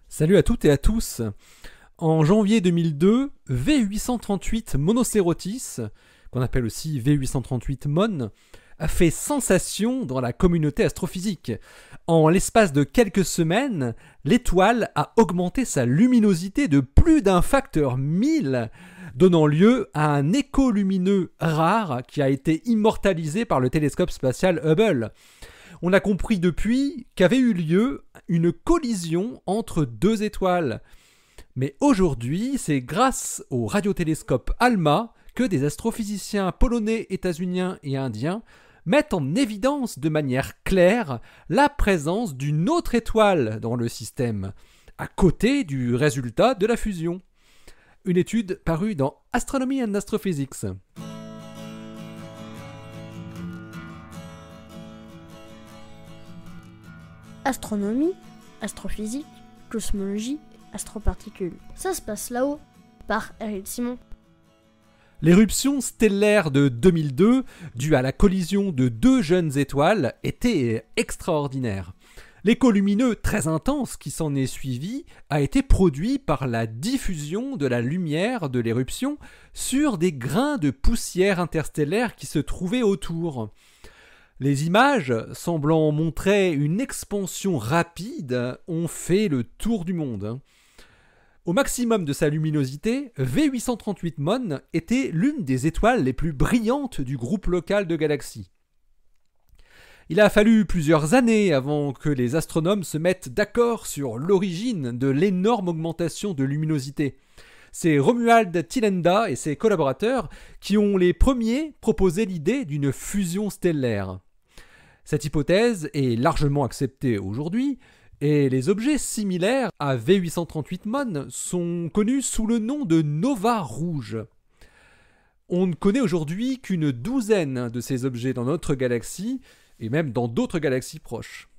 Salut à toutes et à tous. En janvier 2002, V838 Monocerotis, qu'on appelle aussi V838 MON, a fait sensation dans la communauté astrophysique. En l'espace de quelques semaines, l'étoile a augmenté sa luminosité de plus d'un facteur 1000, donnant lieu à un écho lumineux rare qui a été immortalisé par le télescope spatial Hubble. On a compris depuis qu'avait eu lieu une collision entre deux étoiles. Mais aujourd'hui, c'est grâce au radiotélescope ALMA que des astrophysiciens polonais, états-uniens et indiens mettent en évidence de manière claire la présence d'une autre étoile dans le système, à côté du résultat de la fusion. Une étude parue dans Astronomy and Astrophysics. Astronomie, astrophysique, cosmologie, astroparticules. Ça se passe là-haut, par Eric Simon. L'éruption stellaire de 2002, due à la collision de deux jeunes étoiles, était extraordinaire. L'écho lumineux très intense qui s'en est suivi a été produit par la diffusion de la lumière de l'éruption sur des grains de poussière interstellaire qui se trouvaient autour. Les images, semblant montrer une expansion rapide, ont fait le tour du monde. Au maximum de sa luminosité, V838 MON était l'une des étoiles les plus brillantes du groupe local de galaxies. Il a fallu plusieurs années avant que les astronomes se mettent d'accord sur l'origine de l'énorme augmentation de luminosité. C'est Romuald Thilenda et ses collaborateurs qui ont les premiers proposé l'idée d'une fusion stellaire. Cette hypothèse est largement acceptée aujourd'hui, et les objets similaires à V838 MON sont connus sous le nom de nova rouges. On ne connaît aujourd'hui qu'une douzaine de ces objets dans notre galaxie, et même dans d'autres galaxies proches.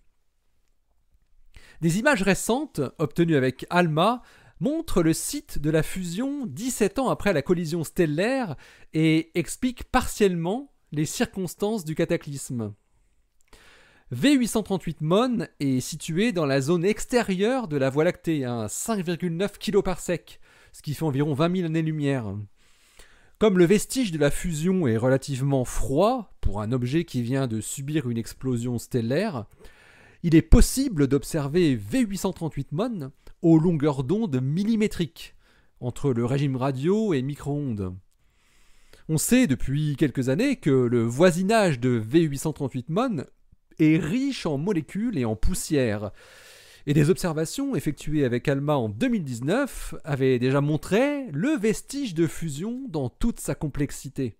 Des images récentes, obtenues avec ALMA, montrent le site de la fusion 17 ans après la collision stellaire et expliquent partiellement les circonstances du cataclysme. V838 MON est situé dans la zone extérieure de la Voie lactée, à 5,9 kg par sec, ce qui fait environ 20 000 années-lumière. Comme le vestige de la fusion est relativement froid pour un objet qui vient de subir une explosion stellaire, il est possible d'observer V838 MON aux longueurs d'onde millimétriques, entre le régime radio et micro-ondes. On sait depuis quelques années que le voisinage de V838 MON est riche en molécules et en poussière. Et des observations effectuées avec ALMA en 2019 avaient déjà montré le vestige de fusion dans toute sa complexité.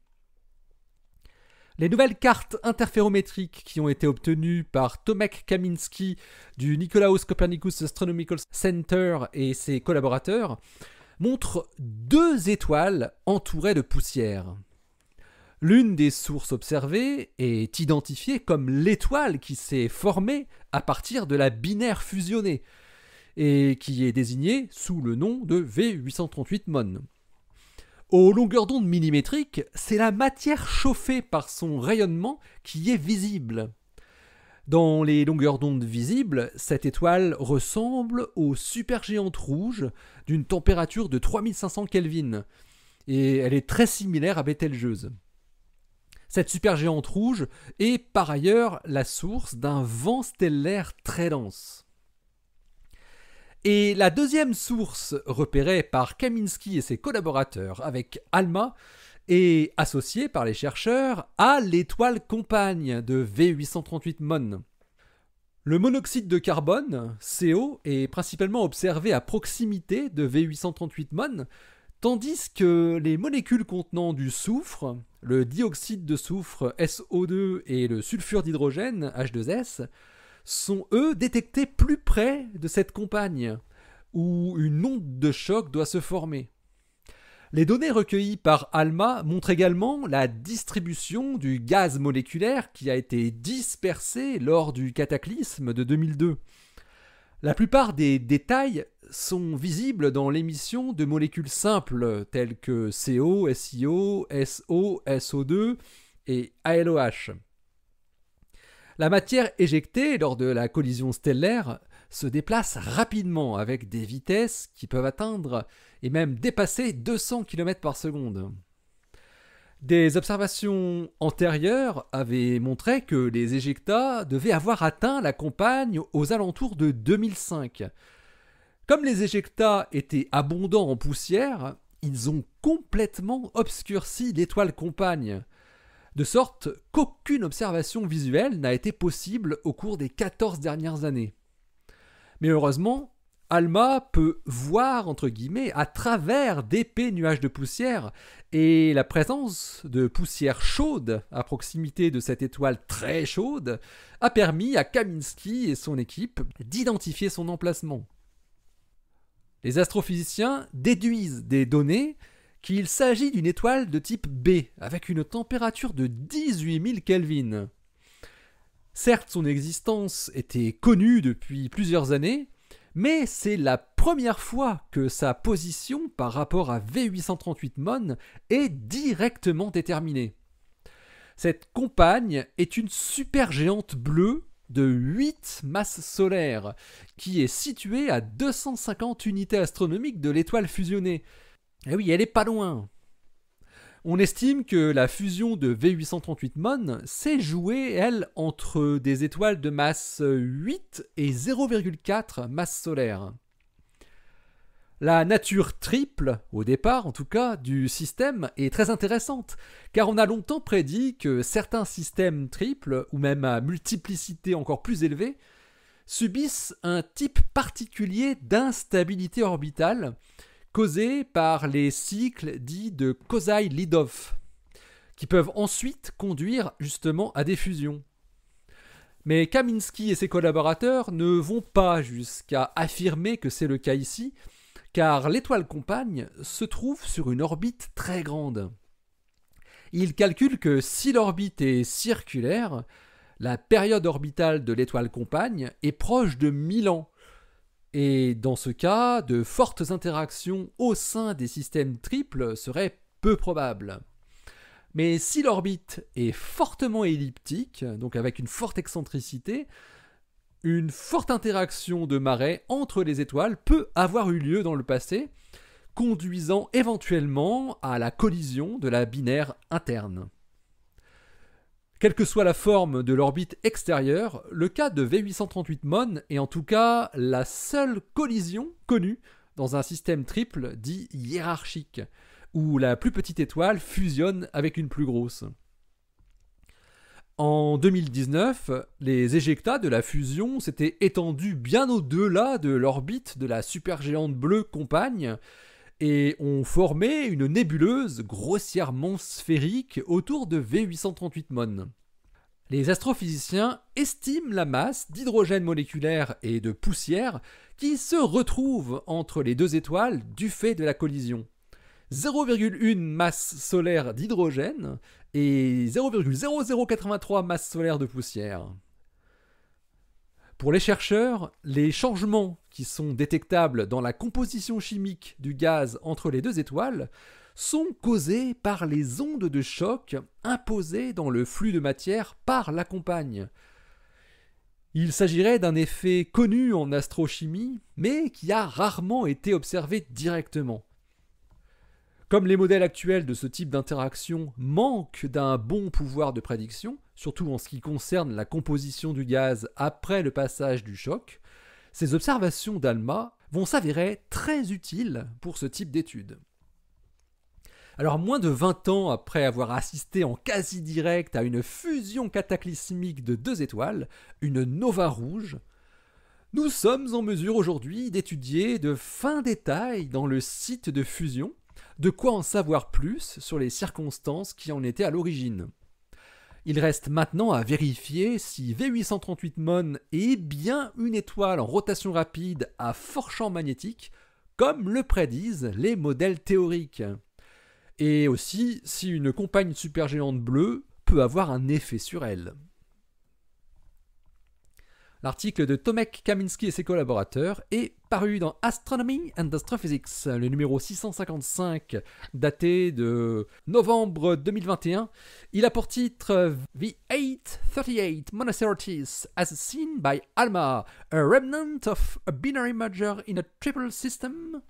Les nouvelles cartes interférométriques qui ont été obtenues par Tomek Kaminski du Nicolaus Copernicus Astronomical Center et ses collaborateurs montrent deux étoiles entourées de poussière. L'une des sources observées est identifiée comme l'étoile qui s'est formée à partir de la binaire fusionnée et qui est désignée sous le nom de V838 MON. Aux longueurs d'onde millimétriques, c'est la matière chauffée par son rayonnement qui est visible. Dans les longueurs d'onde visibles, cette étoile ressemble aux supergéantes rouges d'une température de 3500 Kelvin et elle est très similaire à Bételgeuse. Cette supergéante rouge est par ailleurs la source d'un vent stellaire très dense. Et la deuxième source repérée par Kaminski et ses collaborateurs avec ALMA est associée par les chercheurs à l'étoile compagne de V838 MON. Le monoxyde de carbone, CO, est principalement observé à proximité de V838 MON, tandis que les molécules contenant du soufre, le dioxyde de soufre SO2 et le sulfure d'hydrogène H2S, sont eux détectés plus près de cette compagne, où une onde de choc doit se former. Les données recueillies par ALMA montrent également la distribution du gaz moléculaire qui a été dispersé lors du cataclysme de 2002. La plupart des détails sont visibles dans l'émission de molécules simples telles que CO, SiO, SO, SO2 et ALOH. La matière éjectée lors de la collision stellaire se déplacent rapidement avec des vitesses qui peuvent atteindre et même dépasser 200 km par seconde. Des observations antérieures avaient montré que les éjecta devaient avoir atteint la compagne aux alentours de 2005. Comme les éjecta étaient abondants en poussière, ils ont complètement obscurci l'étoile compagne, de sorte qu'aucune observation visuelle n'a été possible au cours des 14 dernières années. Mais heureusement, ALMA peut voir, entre guillemets, à travers d'épais nuages de poussière, et la présence de poussière chaude à proximité de cette étoile très chaude a permis à Kaminski et son équipe d'identifier son emplacement. Les astrophysiciens déduisent des données qu'il s'agit d'une étoile de type B, avec une température de 18 000 Kelvin. Certes, son existence était connue depuis plusieurs années, mais c'est la première fois que sa position par rapport à V838 Mon est directement déterminée. Cette compagne est une supergéante bleue de 8 masses solaires, qui est située à 250 unités astronomiques de l'étoile fusionnée. Et oui, elle est pas loin. On estime que la fusion de V838 Mon s'est jouée, elle, entre des étoiles de masse 8 et 0,4 masse solaire. La nature triple, au départ en tout cas, du système est très intéressante, car on a longtemps prédit que certains systèmes triples, ou même à multiplicité encore plus élevée, subissent un type particulier d'instabilité orbitale, causés par les cycles dits de Kozai-Lidov, qui peuvent ensuite conduire justement à des fusions. Mais Kaminski et ses collaborateurs ne vont pas jusqu'à affirmer que c'est le cas ici, car l'étoile compagne se trouve sur une orbite très grande. Ils calculent que si l'orbite est circulaire, la période orbitale de l'étoile compagne est proche de 1000 ans, et dans ce cas, de fortes interactions au sein des systèmes triples seraient peu probables. Mais si l'orbite est fortement elliptique, donc avec une forte excentricité, une forte interaction de marée entre les étoiles peut avoir eu lieu dans le passé, conduisant éventuellement à la collision de la binaire interne. Quelle que soit la forme de l'orbite extérieure, le cas de V838 Mon est en tout cas la seule collision connue dans un système triple dit hiérarchique, où la plus petite étoile fusionne avec une plus grosse. En 2019, les éjecta de la fusion s'étaient étendus bien au-delà de l'orbite de la supergéante bleue compagne et ont formé une nébuleuse grossièrement sphérique autour de V838 Mon. Les astrophysiciens estiment la masse d'hydrogène moléculaire et de poussière qui se retrouvent entre les deux étoiles du fait de la collision. 0,1 masse solaire d'hydrogène et 0,0083 masse solaire de poussière. Pour les chercheurs, les changements qui sont détectables dans la composition chimique du gaz entre les deux étoiles sont causés par les ondes de choc imposées dans le flux de matière par la compagne. Il s'agirait d'un effet connu en astrochimie, mais qui a rarement été observé directement. Comme les modèles actuels de ce type d'interaction manquent d'un bon pouvoir de prédiction, surtout en ce qui concerne la composition du gaz après le passage du choc, ces observations d'ALMA vont s'avérer très utiles pour ce type d'études. Alors, moins de 20 ans après avoir assisté en quasi direct à une fusion cataclysmique de deux étoiles, une nova rouge, nous sommes en mesure aujourd'hui d'étudier de fins détails dans le site de fusion de quoi en savoir plus sur les circonstances qui en étaient à l'origine. Il reste maintenant à vérifier si V838 Mon est bien une étoile en rotation rapide à fort champ magnétique, comme le prédisent les modèles théoriques. Et aussi si une compagne supergéante bleue peut avoir un effet sur elle. L'article de Tomek Kaminski et ses collaborateurs est paru dans Astronomy and Astrophysics, le numéro 655, daté de novembre 2021. Il a pour titre The 838 Monocerotis as seen by ALMA, a remnant of a binary merger in a triple system.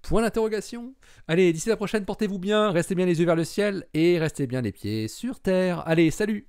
Point d'interrogation. Allez, d'ici la prochaine, portez-vous bien, restez bien les yeux vers le ciel et restez bien les pieds sur terre. Allez, salut!